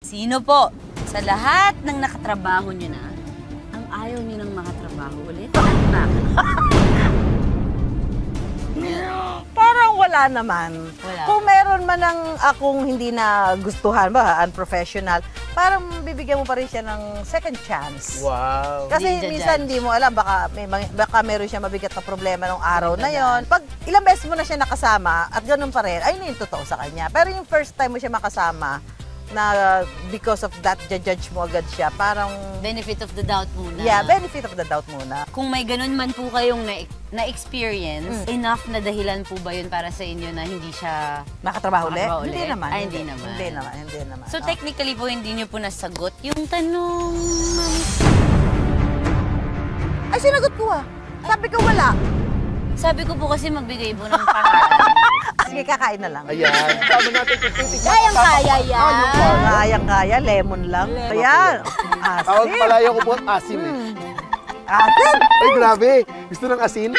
Sino po sa lahat ng nakatrabaho nyo na ang ayaw nyo ng makatrabaho ulit? Bakit? Parang wala naman. Wala. Kung meron man ang akong hindi na gustuhan ba, unprofessional, parang bibigyan mo pa rin siya ng second chance. Wow. Kasi Hindi minsan judge. hindi mo alam, baka meron siya mabigat na problema nung araw na yon. Pag ilang beses mo na siya nakasama at ganun pa rin, ayun na yung totoo sa kanya. Pero yung first time mo siya makasama, na because of that, judge mo agad siya, parang... Benefit of the doubt muna. Yeah, benefit of the doubt muna. Kung may ganun man po kayong na-experience, enough na dahilan po ba yun para sa inyo na hindi siya Makatrabaho ulit? makatrabaho Hindi ulit? naman. Ay, hindi naman. Hindi naman. So Oh. technically po, hindi nyo po nasagot yung tanong, ma'am. Ay, sinagot ko ah. Sabi ko wala. Sabi ko po kasi magbigay po ng pangalan. Sige, kakain na lang. Ayan. Tama natin kung titig. Kayang-kaya yan. Kayang-kaya, lemon lang. Ayan. Tawag Asin. pala yung po asin eh. Asin. Ay, grabe. Gusto ng asin?